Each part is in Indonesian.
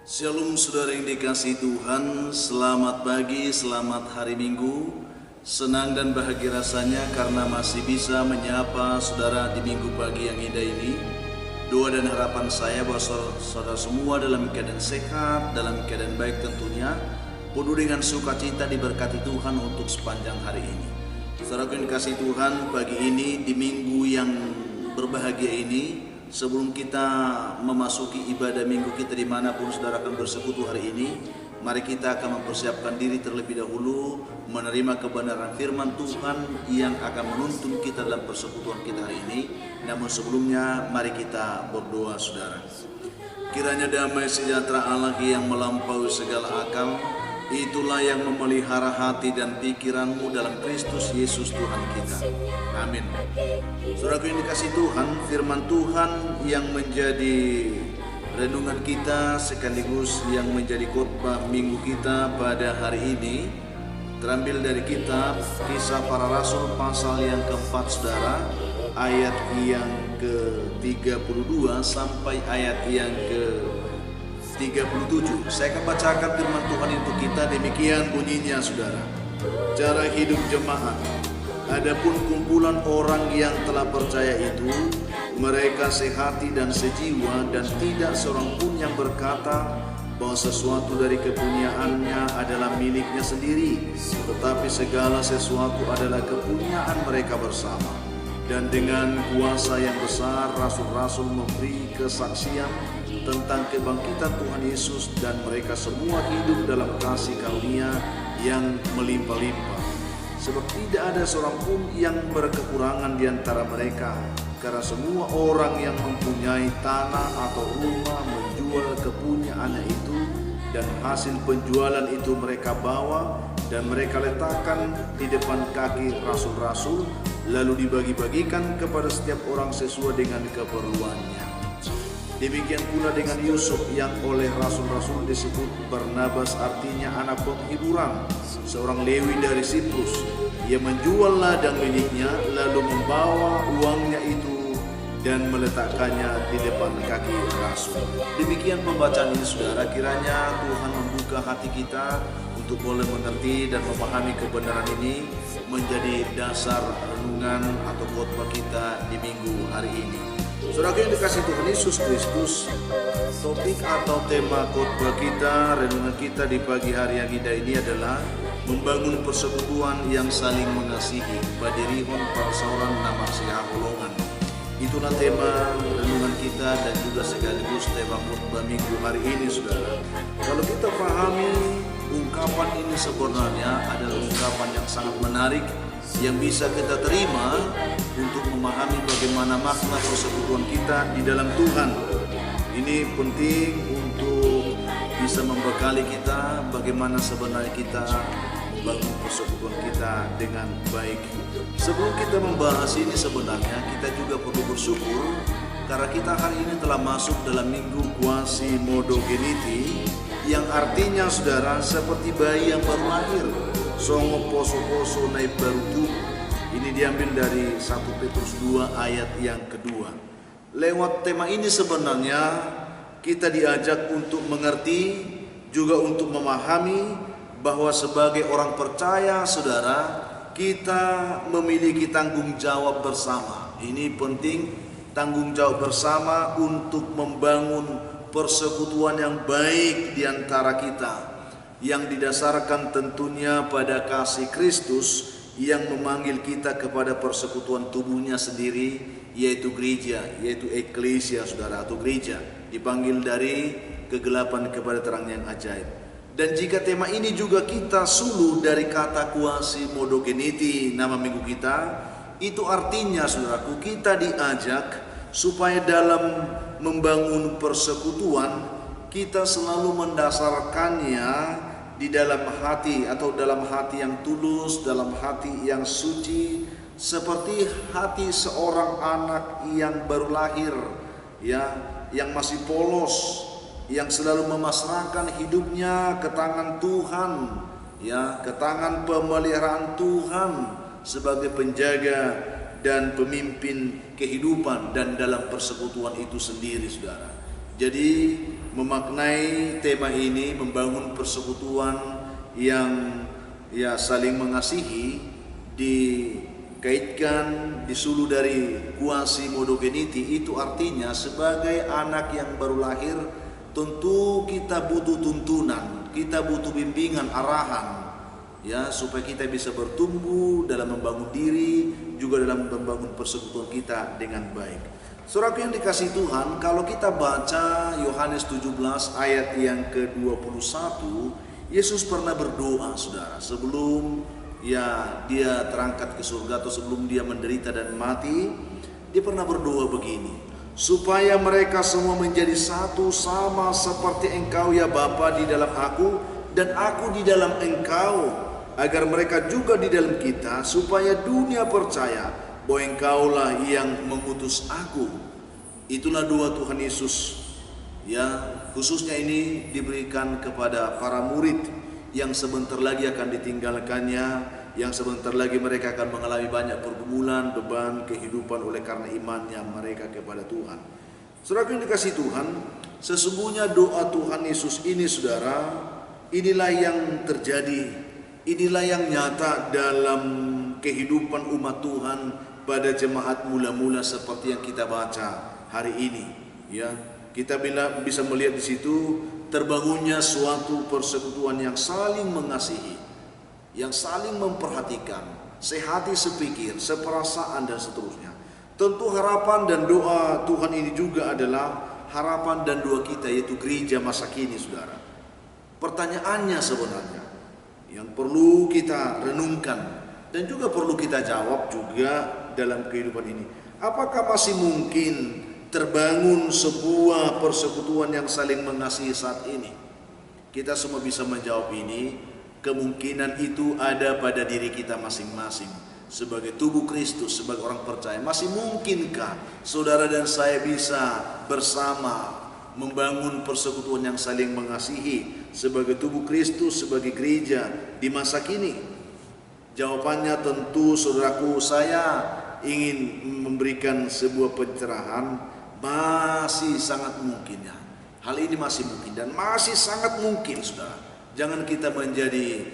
Shalom saudara yang dikasihi Tuhan, selamat pagi, selamat hari Minggu. Senang dan bahagia rasanya karena masih bisa menyapa saudara di Minggu pagi yang indah ini. Doa dan harapan saya bahwa saudara semua dalam keadaan sehat, dalam keadaan baik tentunya, penuh dengan sukacita diberkati Tuhan untuk sepanjang hari ini. Saudara yang dikasihi Tuhan, pagi ini di Minggu yang berbahagia ini, sebelum kita memasuki ibadah minggu kita dimanapun saudara akan bersekutu hari ini, mari kita akan mempersiapkan diri terlebih dahulu menerima kebenaran firman Tuhan yang akan menuntun kita dalam persekutuan kita hari ini. Namun sebelumnya mari kita berdoa saudara. Kiranya damai sejahtera Allah yang melampaui segala akal, itulah yang memelihara hati dan pikiranmu dalam Kristus Yesus Tuhan kita. Amin. Saudaraku yang dikasihi Tuhan, firman Tuhan yang menjadi renungan kita sekaligus yang menjadi khotbah minggu kita pada hari ini terambil dari kitab Kisah Para Rasul pasal yang keempat saudara, ayat yang ke-32 sampai ayat yang ke-37. Saya akan bacakan firman Tuhan untuk kita, demikian bunyinya saudara. Cara hidup jemaat. Adapun kumpulan orang yang telah percaya itu, mereka sehati dan sejiwa, dan tidak seorang pun yang berkata bahwa sesuatu dari kepunyaannya adalah miliknya sendiri, tetapi segala sesuatu adalah kepunyaan mereka bersama. Dan dengan kuasa yang besar, rasul-rasul memberi kesaksian tentang kebangkitan Tuhan Yesus, dan mereka semua hidup dalam kasih karunia yang melimpah-limpah. Sebab tidak ada seorang pun yang berkekurangan di antara mereka, karena semua orang yang mempunyai tanah atau rumah menjual kepunyaannya itu, dan hasil penjualan itu mereka bawa dan mereka letakkan di depan kaki rasul-rasul, lalu dibagi-bagikan kepada setiap orang sesuai dengan keperluannya. Demikian pula dengan Yusuf yang oleh rasul-rasul disebut Barnabas, artinya anak penghiburan, seorang Lewi dari Siprus. Ia menjual ladang miliknya lalu membawa uangnya itu dan meletakkannya di depan kaki rasul. Demikian pembacaan ini saudara, kiranya Tuhan membuka hati kita untuk boleh mengerti dan memahami kebenaran ini menjadi dasar renungan atau khotbah kita di minggu hari ini. Saudara yang dikasihi Tuhan Yesus Kristus, topik atau tema khotbah kita, renungan kita di pagi hari yang indah ini adalah membangun persekutuan yang saling mengasihi, padirihon parsoran nama siaholongan. Itulah tema renungan kita dan juga sekaligus tema khotbah minggu hari ini saudara. Kalau kita pahami ungkapan ini sebenarnya adalah ungkapan yang sangat menarik yang bisa kita terima untuk memahami bagaimana makna persekutuan kita di dalam Tuhan. Ini penting untuk bisa membekali kita bagaimana sebenarnya kita membangun persekutuan kita dengan baik. Sebelum kita membahas ini sebenarnya kita juga perlu bersyukur karena kita hari ini telah masuk dalam minggu Quasimodogeniti, yang artinya saudara seperti bayi yang baru lahir. Songo poso-poso naik baru tubuh. Ini diambil dari 1 Petrus 2 ayat yang kedua. Lewat tema ini sebenarnya kita diajak untuk mengerti, juga untuk memahami bahwa sebagai orang percaya saudara, kita memiliki tanggung jawab bersama. Ini penting, tanggung jawab bersama untuk membangun persekutuan yang baik di antara kita, yang didasarkan tentunya pada kasih Kristus yang memanggil kita kepada persekutuan tubuhnya sendiri, yaitu gereja, yaitu eklesia saudara, atau gereja dipanggil dari kegelapan kepada terang yang ajaib. Dan jika tema ini juga kita suluh dari kata Quasimodogeniti, nama minggu kita, itu artinya saudaraku, kita diajak supaya dalam membangun persekutuan kita selalu mendasarkannya di dalam hati, atau dalam hati yang tulus, dalam hati yang suci, seperti hati seorang anak yang baru lahir, ya, yang masih polos, yang selalu memasrahkan hidupnya ke tangan Tuhan, ya, ke tangan pemeliharaan Tuhan sebagai penjaga dan pemimpin kehidupan dan dalam persekutuan itu sendiri saudara. Jadi memaknai tema ini, membangun persekutuan yang saling mengasihi, dikaitkan disulu dari Quasimodo Veniti. Itu artinya sebagai anak yang baru lahir tentu kita butuh tuntunan, kita butuh bimbingan, arahan, supaya kita bisa bertumbuh dalam membangun diri, juga dalam membangun persekutuan kita dengan baik. Saudaraku yang dikasihi Tuhan, kalau kita baca Yohanes 17 ayat yang ke-21, Yesus pernah berdoa, saudara, sebelum dia terangkat ke surga atau sebelum dia menderita dan mati. Dia pernah berdoa begini, supaya mereka semua menjadi satu, sama seperti Engkau ya Bapa di dalam aku dan aku di dalam Engkau, agar mereka juga di dalam kita, supaya dunia percaya bahwa Engkaulah yang mengutus aku. Itulah doa Tuhan Yesus, khususnya ini diberikan kepada para murid yang sebentar lagi akan ditinggalkannya, yang sebentar lagi mereka akan mengalami banyak pergumulan, beban kehidupan oleh karena imannya mereka kepada Tuhan. Saudara yang dikasihi Tuhan, sesungguhnya doa Tuhan Yesus ini, saudara, inilah yang terjadi, inilah yang nyata dalam kehidupan umat Tuhan pada jemaat mula-mula seperti yang kita baca hari ini. Kita bisa melihat di situ terbangunnya suatu persekutuan yang saling mengasihi, yang saling memperhatikan, sehati sepikir, seperasaan dan seterusnya. Tentu harapan dan doa Tuhan ini juga adalah harapan dan doa kita, yaitu gereja masa kini, saudara. Pertanyaannya sebenarnya yang perlu kita renungkan dan juga perlu kita jawab juga dalam kehidupan ini, apakah masih mungkin terbangun sebuah persekutuan yang saling mengasihi saat ini? Kita semua bisa menjawab ini. Kemungkinan itu ada pada diri kita masing-masing sebagai tubuh Kristus, sebagai orang percaya. Masih mungkinkah saudara dan saya bisa bersama membangun persekutuan yang saling mengasihi sebagai tubuh Kristus, sebagai gereja di masa kini? Jawabannya tentu, saudaraku, saya ingin memberikan sebuah pencerahan. Masih sangat mungkin, hal ini masih mungkin dan masih sangat mungkin, saudara. Jangan kita menjadi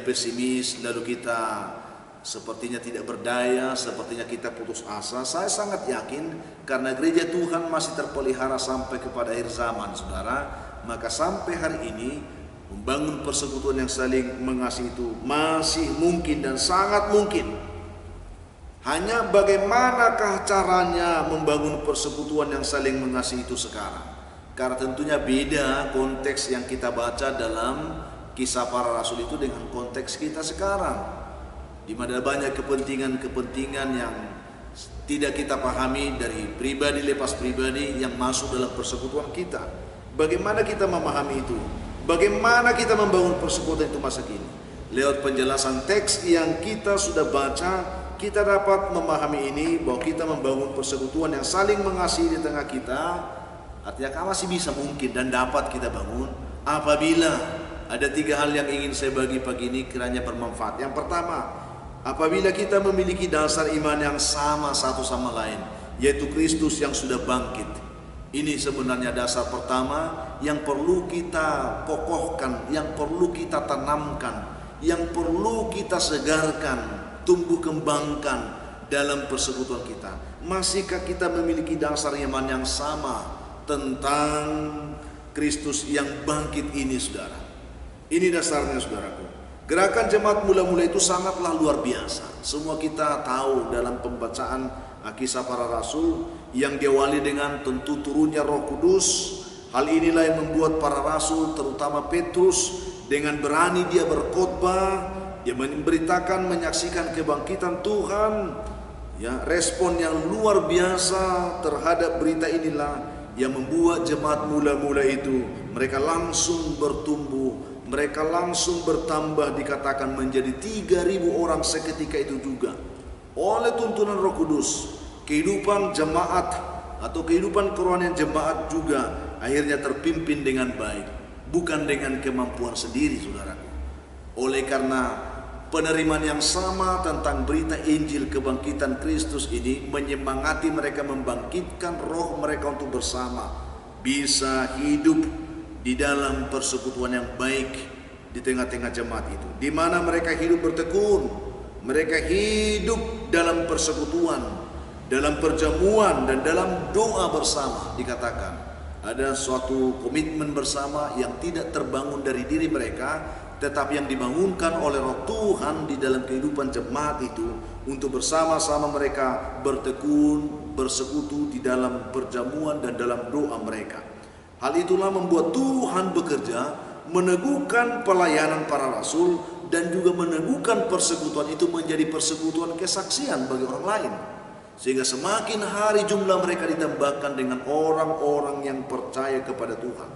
pesimis, lalu kita sepertinya tidak berdaya, sepertinya kita putus asa. Saya sangat yakin karena gereja Tuhan masih terpelihara sampai kepada akhir zaman, saudara. Maka sampai hari ini membangun persekutuan yang saling mengasihi itu masih mungkin dan sangat mungkin. Hanya bagaimanakah caranya membangun persekutuan yang saling mengasihi itu sekarang? Karena tentunya beda konteks yang kita baca dalam Kisah Para Rasul itu dengan konteks kita sekarang, di mana banyak kepentingan-kepentingan yang tidak kita pahami dari pribadi lepas pribadi yang masuk dalam persekutuan kita. Bagaimana kita memahami itu? Bagaimana kita membangun persekutuan itu masa kini? Lewat penjelasan teks yang kita sudah baca, kita dapat memahami ini, bahwa kita membangun persekutuan yang saling mengasihi di tengah kita. Artinya masih bisa mungkin dan dapat kita bangun apabila ada 3 hal yang ingin saya bagi pagi ini kiranya bermanfaat. Yang pertama, apabila kita memiliki dasar iman yang sama satu sama lain, yaitu Kristus yang sudah bangkit. Ini sebenarnya dasar pertama yang perlu kita kokohkan, yang perlu kita tanamkan, yang perlu kita segarkan, tumbuh kembangkan dalam persekutuan kita. Masihkah kita memiliki dasar iman yang sama tentang Kristus yang bangkit ini, saudara? Ini dasarnya, saudaraku. Gerakan jemaat mula-mula itu sangatlah luar biasa. Semua kita tahu dalam pembacaan Kisah Para Rasul yang diawali dengan tentu turunnya Roh Kudus. Hal inilah yang membuat para rasul, terutama Petrus, dengan berani dia berkhotbah, dia memberitakan, menyaksikan kebangkitan Tuhan. Respon yang luar biasa terhadap berita inilah yang membuat jemaat mula-mula itu mereka langsung bertumbuh, mereka langsung bertambah, dikatakan menjadi 3.000 orang seketika itu juga. Oleh tuntunan Roh Kudus, kehidupan jemaat atau kehidupan kerohanian jemaat juga akhirnya terpimpin dengan baik, bukan dengan kemampuan sendiri, saudaraku. Oleh karena penerimaan yang sama tentang berita Injil kebangkitan Kristus ini menyemangati mereka, membangkitkan roh mereka untuk bersama bisa hidup di dalam persekutuan yang baik di tengah-tengah jemaat itu, di mana mereka hidup bertekun, mereka hidup dalam persekutuan, dalam perjamuan dan dalam doa bersama. Dikatakan ada suatu komitmen bersama yang tidak terbangun dari diri mereka, tetapi yang dibangunkan oleh Roh Tuhan di dalam kehidupan jemaat itu, untuk bersama-sama mereka bertekun, bersekutu di dalam perjamuan dan dalam doa mereka. Hal itulah membuat Tuhan bekerja meneguhkan pelayanan para rasul dan juga meneguhkan persekutuan itu menjadi persekutuan kesaksian bagi orang lain, sehingga semakin hari jumlah mereka ditambahkan dengan orang-orang yang percaya kepada Tuhan.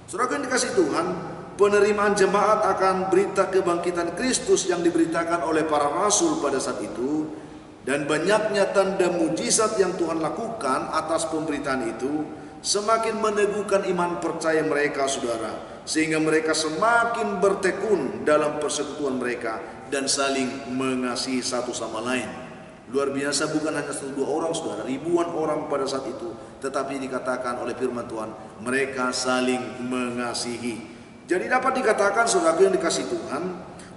Saudara yang dikasihi Tuhan, penerimaan jemaat akan berita kebangkitan Kristus yang diberitakan oleh para rasul pada saat itu, dan banyaknya tanda mujizat yang Tuhan lakukan atas pemberitaan itu semakin meneguhkan iman percaya mereka, saudara, sehingga mereka semakin bertekun dalam persekutuan mereka dan saling mengasihi satu sama lain. Luar biasa, bukan hanya satu dua orang, saudara, ribuan orang pada saat itu, tetapi dikatakan oleh firman Tuhan, mereka saling mengasihi. Jadi dapat dikatakan, saudara yang dikasihi Tuhan,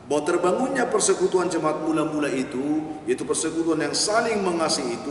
bahwa terbangunnya persekutuan jemaat mula-mula itu, yaitu persekutuan yang saling mengasihi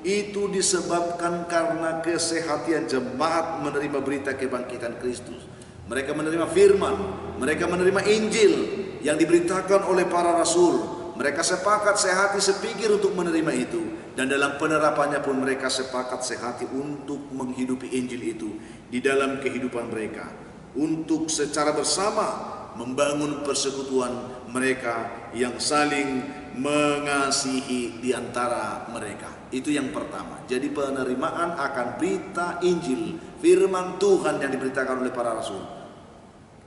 itu disebabkan karena kesehatan jemaat menerima berita kebangkitan Kristus. Mereka menerima firman, mereka menerima Injil yang diberitakan oleh para rasul. Mereka sepakat sehati sepikir untuk menerima itu, dan dalam penerapannya pun mereka sepakat sehati untuk menghidupi Injil itu di dalam kehidupan mereka, untuk secara bersama membangun persekutuan mereka yang saling mengasihi di antara mereka. Itu yang pertama. Jadi penerimaan akan berita Injil, firman Tuhan yang diberitakan oleh para rasul,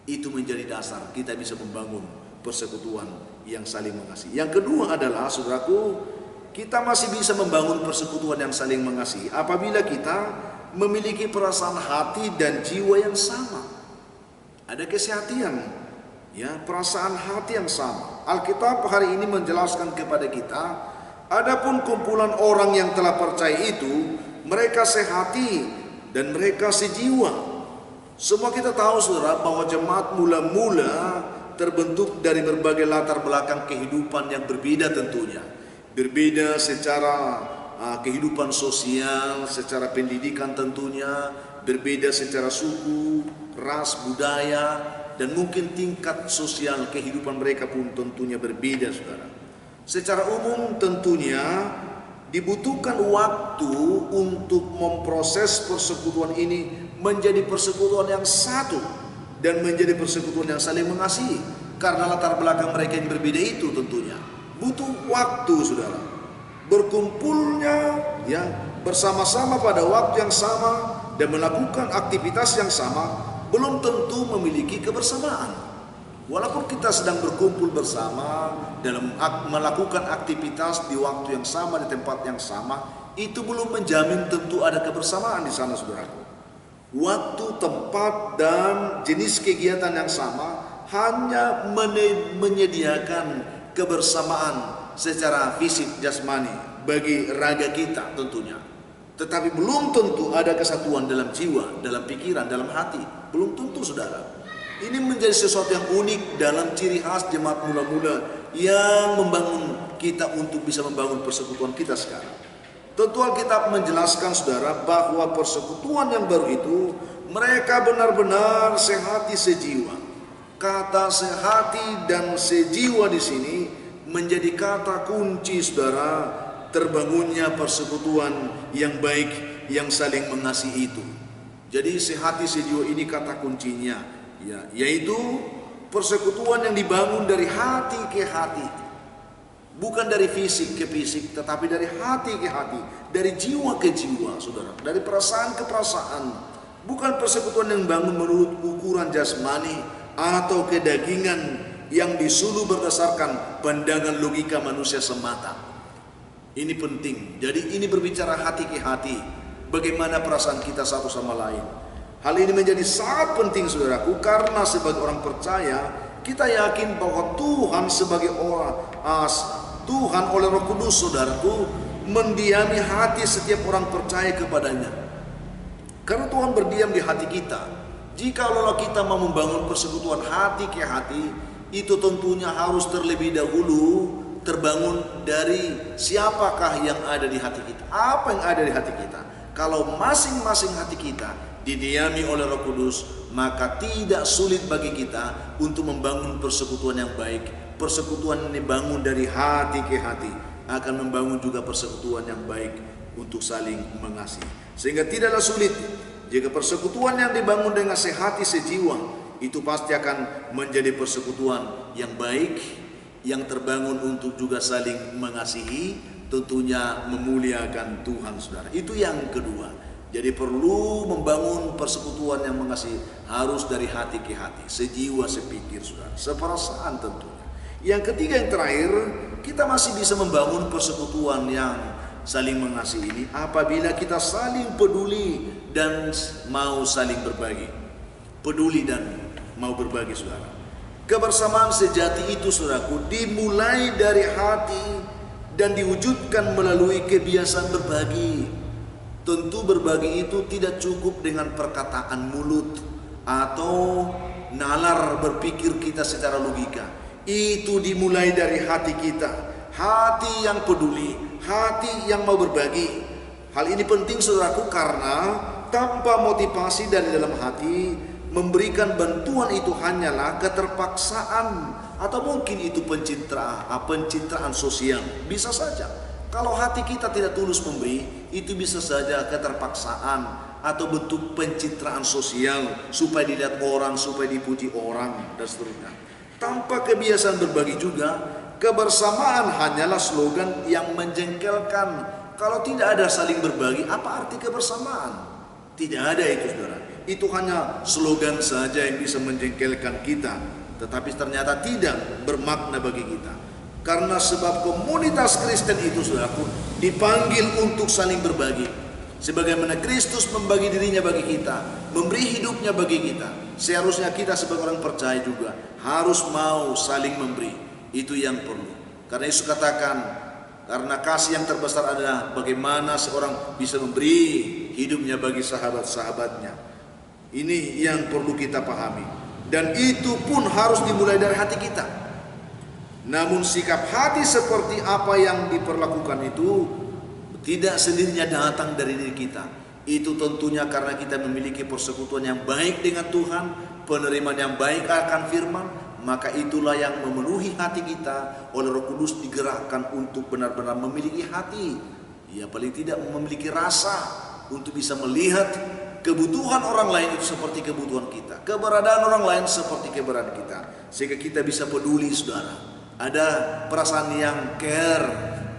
itu menjadi dasar kita bisa membangun persekutuan yang saling mengasihi. Yang kedua adalah, saudaraku, kita masih bisa membangun persekutuan yang saling mengasihi apabila kita memiliki perasaan hati dan jiwa yang sama. Ada kesehatan, ya, perasaan hati yang sama. Alkitab hari ini menjelaskan kepada kita, adapun kumpulan orang yang telah percaya itu, mereka sehati dan mereka sejiwa. Semua kita tahu, saudara, bahwa jemaat mula-mula terbentuk dari berbagai latar belakang kehidupan yang berbeda tentunya. Berbeda secara kehidupan sosial, secara pendidikan tentunya, berbeda secara suku, ras, budaya, dan mungkin tingkat sosial kehidupan mereka pun tentunya berbeda, saudara. Secara umum tentunya dibutuhkan waktu untuk memproses persekutuan ini menjadi persekutuan yang satu dan menjadi persekutuan yang saling mengasihi, karena latar belakang mereka yang berbeda itu tentunya butuh waktu, saudara. Berkumpulnya, ya, bersama-sama pada waktu yang sama dan melakukan aktivitas yang sama belum tentu memiliki kebersamaan. Walaupun kita sedang berkumpul bersama dalam melakukan aktivitas di waktu yang sama, di tempat yang sama, itu belum menjamin tentu ada kebersamaan di sana, saudaraku. Waktu, tempat, dan jenis kegiatan yang sama hanya menyediakan kebersamaan secara fisik jasmani bagi raga kita tentunya, tetapi belum tentu ada kesatuan dalam jiwa, dalam pikiran, dalam hati. Belum tentu, saudara. Ini menjadi sesuatu yang unik dalam ciri khas jemaat mula-mula yang membangun kita untuk bisa membangun persekutuan kita sekarang. Tentu Alkitab menjelaskan, saudara, bahwa persekutuan yang baru itu mereka benar-benar sehati sejiwa. Kata sehati dan sejiwa di sini menjadi kata kunci, saudara, terbangunnya persekutuan yang baik yang saling mengasihi itu. Jadi sehati sejiwa ini kata kuncinya, ya, yaitu persekutuan yang dibangun dari hati ke hati. Bukan dari fisik ke fisik, tetapi dari hati ke hati, dari jiwa ke jiwa, saudara, dari perasaan ke perasaan. Bukan persekutuan yang bangun menurut ukuran jasmani atau kedagingan yang disuluh berdasarkan pandangan logika manusia semata. Ini penting. Jadi ini berbicara hati ke hati, bagaimana perasaan kita satu sama lain. Hal ini menjadi sangat penting, saudaraku, karena sebagai orang percaya kita yakin bahwa Tuhan sebagai Tuhan oleh Roh Kudus, saudaraku, mendiami hati setiap orang percaya kepadanya. Karena Tuhan berdiam di hati kita, Jikalau kita mau membangun persekutuan hati ke hati, itu tentunya harus terlebih dahulu terbangun dari siapakah yang ada di hati kita. Apa yang ada di hati kita? Kalau masing-masing hati kita didiami oleh Roh Kudus, maka tidak sulit bagi kita untuk membangun persekutuan yang baik. Persekutuan yang dibangun dari hati ke hati akan membangun juga persekutuan yang baik untuk saling mengasihi. Sehingga tidaklah sulit jika persekutuan yang dibangun dengan sehati sejiwa, itu pasti akan menjadi persekutuan yang baik, yang terbangun untuk juga saling mengasihi, tentunya memuliakan Tuhan, saudara. Itu yang kedua. Jadi perlu membangun persekutuan yang mengasihi harus dari hati ke hati, sejiwa, sepikir, saudara, seperasaan tentunya. Yang ketiga, yang terakhir, kita masih bisa membangun persekutuan yang saling mengasihi ini apabila kita saling peduli dan mau saling berbagi. Peduli dan mau berbagi, saudara. Kebersamaan sejati itu, saudaraku, dimulai dari hati dan diwujudkan melalui kebiasaan berbagi. Tentu berbagi itu tidak cukup dengan perkataan mulut atau nalar berpikir kita secara logika. Itu dimulai dari hati kita, hati yang peduli, hati yang mau berbagi. Hal ini penting, saudaraku, karena tanpa motivasi dari dalam hati, memberikan bantuan itu hanyalah keterpaksaan atau mungkin itu pencitraan sosial. Bisa saja kalau hati kita tidak tulus memberi, itu bisa saja keterpaksaan atau bentuk pencitraan sosial supaya dilihat orang, supaya dipuji orang, dan seterusnya. Tanpa kebiasaan berbagi juga, kebersamaan hanyalah slogan yang menjengkelkan. Kalau tidak ada saling berbagi, apa arti kebersamaan? Tidak ada itu, saudara. Itu hanya slogan saja yang bisa menjengkelkan kita, tetapi ternyata tidak bermakna bagi kita. Karena sebab komunitas Kristen itu, saudaraku, dipanggil untuk saling berbagi. Sebagaimana Kristus membagi dirinya bagi kita, memberi hidupnya bagi kita, seharusnya kita sebagai orang percaya juga harus mau saling memberi. Itu yang perlu. Karena Yesus katakan, karena kasih yang terbesar adalah bagaimana seorang bisa memberi hidupnya bagi sahabat-sahabatnya. Ini yang perlu kita pahami. Dan itu pun harus dimulai dari hati kita. Namun sikap hati seperti apa yang diperlakukan itu tidak sendirinya datang dari diri kita. Itu tentunya karena kita memiliki persekutuan yang baik dengan Tuhan, penerimaan yang baik akan firman. Maka itulah yang memenuhi hati kita oleh Roh Kudus, digerakkan untuk benar-benar memiliki hati. Ya, paling tidak memiliki rasa untuk bisa melihat kebutuhan orang lain itu seperti kebutuhan kita, keberadaan orang lain seperti keberadaan kita, sehingga kita bisa peduli, saudara. Ada perasaan yang care,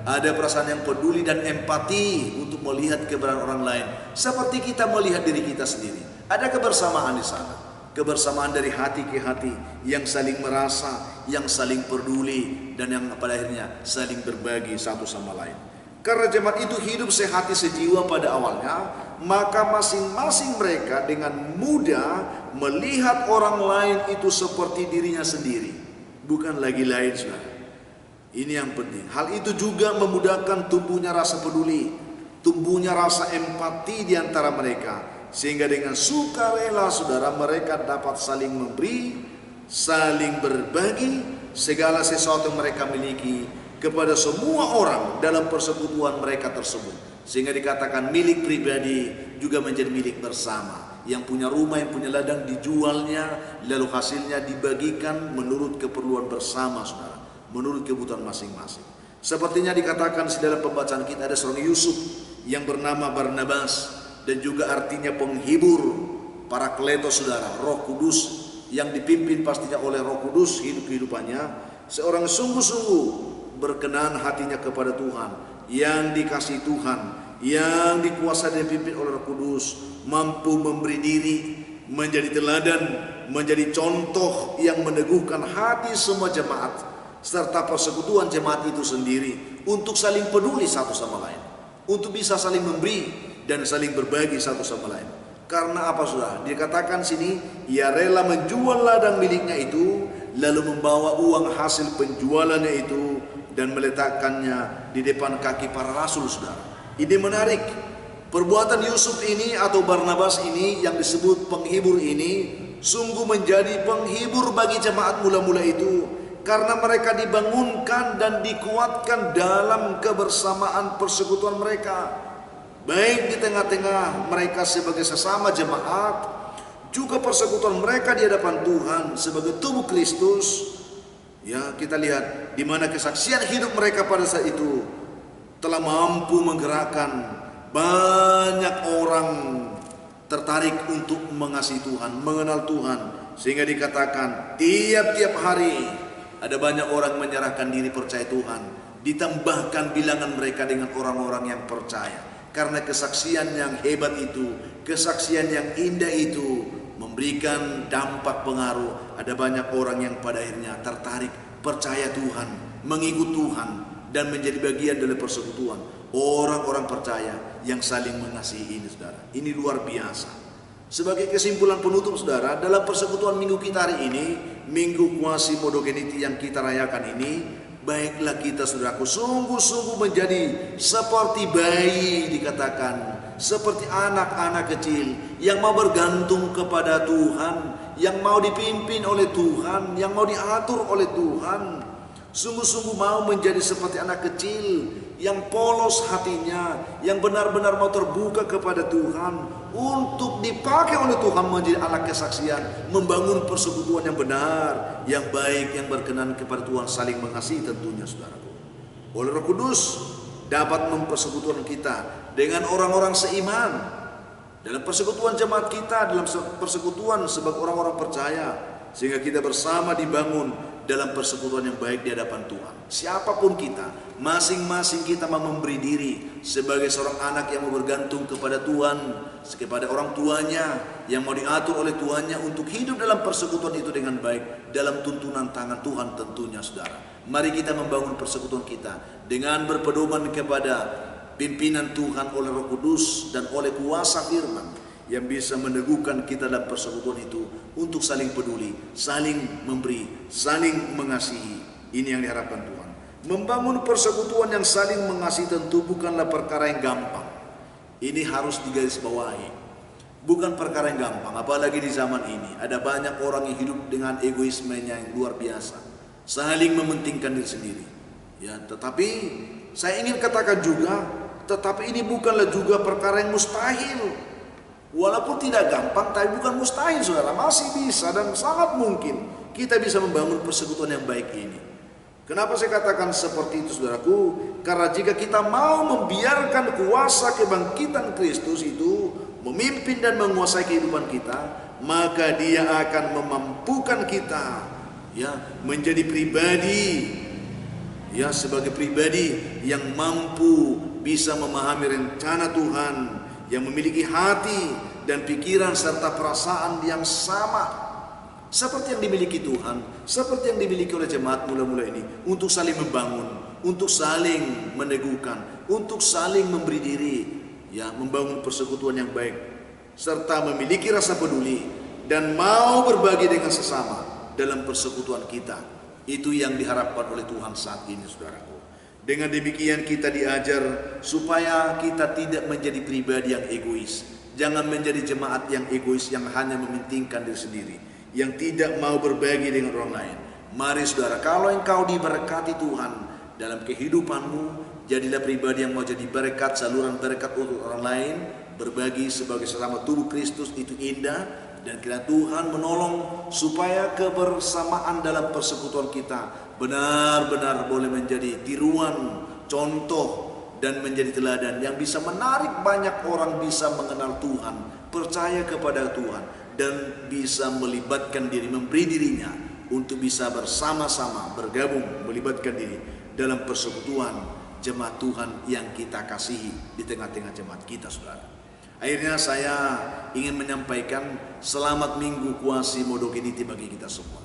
ada perasaan yang peduli dan empati untuk melihat keberadaan orang lain seperti kita melihat diri kita sendiri. Ada kebersamaan di sana, kebersamaan dari hati ke hati yang saling merasa, yang saling peduli, dan yang pada akhirnya saling berbagi satu sama lain. Karena jemaat itu hidup sehati sejiwa pada awalnya, maka masing-masing mereka dengan mudah melihat orang lain itu seperti dirinya sendiri, bukan lagi lain, saudara. Ini yang penting. Hal itu juga memudahkan tumbuhnya rasa peduli, tumbuhnya rasa empati di antara mereka, sehingga dengan sukarela, saudara, mereka dapat saling memberi, saling berbagi segala sesuatu yang mereka miliki kepada semua orang dalam persekutuan mereka tersebut. Sehingga dikatakan milik pribadi juga menjadi milik bersama. Yang punya rumah, yang punya ladang dijualnya, lalu hasilnya dibagikan menurut keperluan bersama, saudara, menurut kebutuhan masing-masing. Sepertinya dikatakan di dalam pembacaan kita, ada seorang Yusuf yang bernama Barnabas, dan juga artinya penghibur, Parakletos, saudara, Roh Kudus, yang dipimpin pastinya oleh Roh Kudus hidup-kehidupannya. Seorang sungguh-sungguh berkenan hatinya kepada Tuhan, yang dikasihi Tuhan, yang dikuasai dan dipimpin oleh Roh Kudus, mampu memberi diri, menjadi teladan, menjadi contoh yang meneguhkan hati semua jemaat, serta persekutuan jemaat itu sendiri untuk saling peduli satu sama lain, untuk bisa saling memberi dan saling berbagi satu sama lain. Karena apa, saudara? Dikatakan sini, ia rela menjual ladang miliknya itu, lalu membawa uang hasil penjualannya itu dan meletakkannya di depan kaki para rasul, saudara. Ini menarik. Perbuatan Yusuf ini atau Barnabas ini yang disebut penghibur ini sungguh menjadi penghibur bagi jemaat mula-mula itu, karena mereka dibangunkan dan dikuatkan dalam kebersamaan persekutuan mereka, baik di tengah-tengah mereka sebagai sesama jemaat, juga persekutuan mereka di hadapan Tuhan sebagai tubuh Kristus. Ya, kita lihat di mana kesaksian hidup mereka pada saat itu telah mampu menggerakkan banyak orang tertarik untuk mengasihi Tuhan, mengenal Tuhan, sehingga dikatakan tiap-tiap hari ada banyak orang menyerahkan diri percaya Tuhan, ditambahkan bilangan mereka dengan orang-orang yang percaya. Karena kesaksian yang hebat itu, kesaksian yang indah itu memberikan dampak pengaruh. Ada banyak orang yang pada akhirnya tertarik, percaya Tuhan, mengikut Tuhan, dan menjadi bagian dari persekutuan orang-orang percaya yang saling mengasihi ini, saudara. Ini luar biasa. Sebagai kesimpulan penutup, saudara, dalam persekutuan minggu kita hari ini, Minggu Quasi-Modogeniti yang kita rayakan ini, baiklah kita, saudaraku, sungguh-sungguh menjadi seperti bayi, dikatakan seperti anak-anak kecil yang mau bergantung kepada Tuhan, yang mau dipimpin oleh Tuhan, yang mau diatur oleh Tuhan. Sungguh-sungguh mau menjadi seperti anak kecil yang polos hatinya, yang benar-benar mau terbuka kepada Tuhan untuk dipakai oleh Tuhan menjadi alat kesaksian, membangun persekutuan yang benar, yang baik, yang berkenan kepada Tuhan, saling mengasihi tentunya, saudaraku. Oleh Roh Kudus dapat mempersekutuan kita dengan orang-orang seiman, dalam persekutuan jemaat kita, dalam persekutuan sebagai orang-orang percaya, sehingga kita bersama dibangun dalam persekutuan yang baik di hadapan Tuhan. Siapapun kita, masing-masing kita mau memberi diri sebagai seorang anak yang mau bergantung kepada Tuhan, kepada orang tuanya, yang mau diatur oleh tuannya untuk hidup dalam persekutuan itu dengan baik, dalam tuntunan tangan Tuhan tentunya, saudara. Mari kita membangun persekutuan kita dengan berpedoman kepada pimpinan Tuhan oleh Roh Kudus dan oleh kuasa firman yang bisa meneguhkan kita dalam persekutuan itu untuk saling peduli, saling memberi, saling mengasihi. Ini yang diharapkan Tuhan. Membangun persekutuan yang saling mengasihi tentu bukanlah perkara yang gampang. Ini harus digarisbawahi. Bukan perkara yang gampang, apalagi di zaman ini. Ada banyak orang yang hidup dengan egoismenya yang luar biasa, saling mementingkan diri sendiri. Ya, tetapi saya ingin katakan juga, tetapi ini bukanlah juga perkara yang mustahil. Walaupun tidak gampang, tapi bukan mustahil, saudara. Masih bisa dan sangat mungkin kita bisa membangun persekutuan yang baik ini. Kenapa saya katakan seperti itu, saudaraku? Karena jika kita mau membiarkan kuasa kebangkitan Kristus itu memimpin dan menguasai kehidupan kita, maka Dia akan memampukan kita, ya, menjadi pribadi, ya, sebagai pribadi yang mampu bisa memahami rencana Tuhan, yang memiliki hati dan pikiran serta perasaan yang sama seperti yang dimiliki Tuhan, seperti yang dimiliki oleh jemaat mula-mula ini, untuk saling membangun, untuk saling meneguhkan, untuk saling memberi diri, ya, membangun persekutuan yang baik, serta memiliki rasa peduli dan mau berbagi dengan sesama dalam persekutuan kita. Itu yang diharapkan oleh Tuhan saat ini, saudaraku. Dengan demikian kita diajar supaya kita tidak menjadi pribadi yang egois. Jangan menjadi jemaat yang egois, yang hanya mementingkan diri sendiri, yang tidak mau berbagi dengan orang lain. Mari, saudara, kalau engkau diberkati Tuhan dalam kehidupanmu, jadilah pribadi yang mau jadi berkat, saluran berkat untuk orang lain. Berbagi sebagai sesama tubuh Kristus itu indah. Dan kiranya Tuhan menolong supaya kebersamaan dalam persekutuan kita benar-benar boleh menjadi tiruan, contoh, dan menjadi teladan yang bisa menarik banyak orang bisa mengenal Tuhan, percaya kepada Tuhan, dan bisa melibatkan diri, memberi dirinya untuk bisa bersama-sama bergabung, melibatkan diri dalam persekutuan jemaat Tuhan yang kita kasihi di tengah-tengah jemaat kita, saudara. Akhirnya saya ingin menyampaikan selamat Minggu Quasi-Modogeniti bagi kita semua.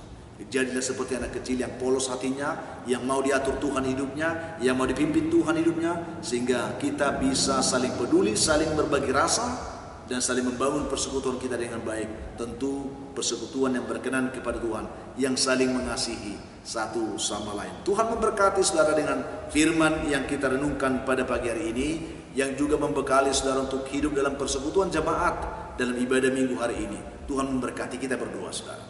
Jadilah seperti anak kecil yang polos hatinya, yang mau diatur Tuhan hidupnya, yang mau dipimpin Tuhan hidupnya, sehingga kita bisa saling peduli, saling berbagi rasa, dan saling membangun persekutuan kita dengan baik. Tentu persekutuan yang berkenan kepada Tuhan, yang saling mengasihi satu sama lain. Tuhan memberkati saudara dengan firman yang kita renungkan pada pagi hari ini. yang juga membekali saudara untuk hidup dalam persekutuan jemaat dalam ibadah minggu hari ini. Tuhan memberkati kita berdua, saudara.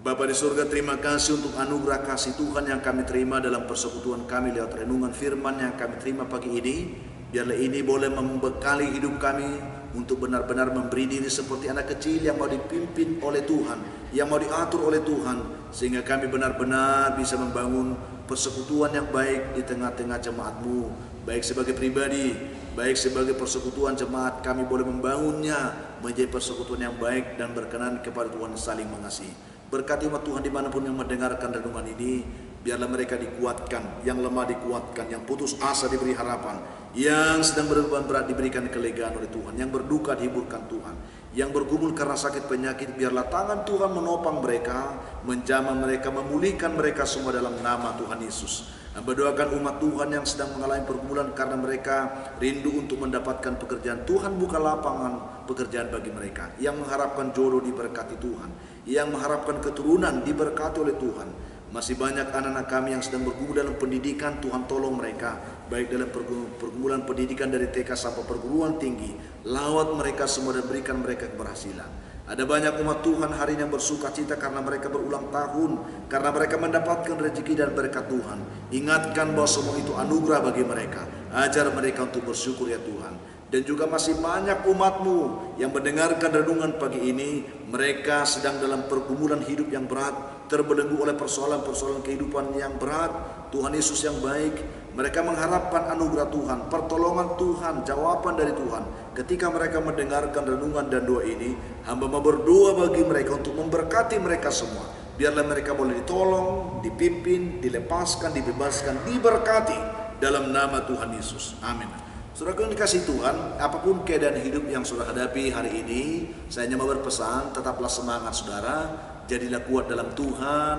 Bapa di surga, terima kasih untuk anugerah kasih Tuhan yang kami terima dalam persekutuan kami lewat renungan firman yang kami terima pagi ini. Biarlah ini boleh membekali hidup kami untuk benar-benar memberi diri seperti anak kecil yang mau dipimpin oleh Tuhan, yang mau diatur oleh Tuhan, sehingga kami benar-benar bisa membangun persekutuan yang baik di tengah-tengah jemaat-Mu, baik sebagai pribadi, baik sebagai persekutuan jemaat. Kami boleh membangunnya menjadi persekutuan yang baik dan berkenan kepada Tuhan, saling mengasihi. Berkati umat Tuhan dimanapun yang mendengarkan renungan ini, biarlah mereka dikuatkan, yang lemah dikuatkan, yang putus asa diberi harapan, yang sedang berbeban berat diberikan kelegaan oleh Tuhan, yang berduka dihiburkan Tuhan, yang bergumul karena sakit penyakit, biarlah tangan Tuhan menopang mereka, menjamah mereka, memulihkan mereka semua dalam nama Tuhan Yesus. Berdoakan umat Tuhan yang sedang mengalami pergumulan karena mereka rindu untuk mendapatkan pekerjaan. Tuhan buka lapangan pekerjaan bagi mereka. Yang mengharapkan jodoh diberkati Tuhan, yang mengharapkan keturunan diberkati oleh Tuhan. Masih banyak anak-anak kami yang sedang bergumul dalam pendidikan. Tuhan tolong mereka, baik dalam pergumulan pendidikan dari TK sampai perguruan tinggi. Lawat mereka semua dan berikan mereka keberhasilan. Ada banyak umat Tuhan hari ini yang bersuka cita karena mereka berulang tahun, karena mereka mendapatkan rezeki dan berkat Tuhan. Ingatkan bahwa semua itu anugerah bagi mereka. Ajar mereka untuk bersyukur ya Tuhan. Dan juga masih banyak umat-Mu yang mendengarkan renungan pagi ini, mereka sedang dalam pergumulan hidup yang berat, terbelenggu oleh persoalan-persoalan kehidupan yang berat. Tuhan Yesus yang baik, mereka mengharapkan anugerah Tuhan, pertolongan Tuhan, jawaban dari Tuhan. Ketika mereka mendengarkan renungan dan doa ini, hamba mau berdoa bagi mereka untuk memberkati mereka semua. Biarlah mereka boleh ditolong, dipimpin, dilepaskan, dibebaskan, diberkati dalam nama Tuhan Yesus. Amin. Saudara yang dikasih Tuhan, apapun keadaan hidup yang saudara hadapi hari ini, saya hanya mau berpesan, tetaplah semangat saudara, jadilah kuat dalam Tuhan,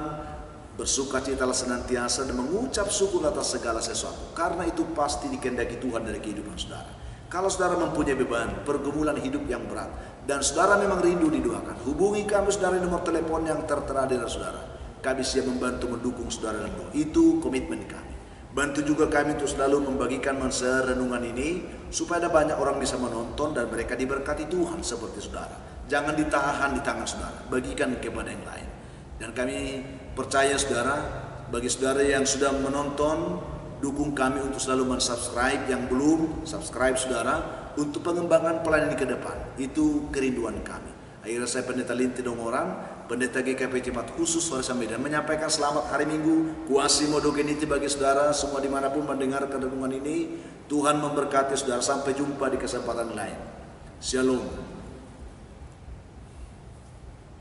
bersukacitalah senantiasa dan mengucap syukur atas segala sesuatu, karena itu pasti dikehendaki Tuhan dari kehidupan saudara. Kalau saudara mempunyai beban, pergumulan hidup yang berat, dan saudara memang rindu didoakan, hubungi kami saudara di nomor telepon yang tertera di saudara. Kami siap membantu mendukung saudara dalam doa. Itu komitmen kami. Bantu juga kami untuk selalu membagikan renungan ini, supaya ada banyak orang bisa menonton dan mereka diberkati Tuhan seperti saudara. Jangan ditahan di tangan saudara, bagikan kepada yang lain. Dan kami percaya saudara, bagi saudara yang sudah menonton, dukung kami untuk selalu mensubscribe. Yang belum subscribe saudara, untuk pengembangan pelayanan ke depan. Itu kerinduan kami. Akhirnya saya Pendeta Linti Dongoran, Pendeta GKP Jemaat Khusus Waris Medan, menyampaikan selamat hari Minggu. Kuasi Modogeniti bagi saudara semua dimanapun mendengarkan renungan ini. Tuhan memberkati saudara, sampai jumpa di kesempatan lain. Shalom.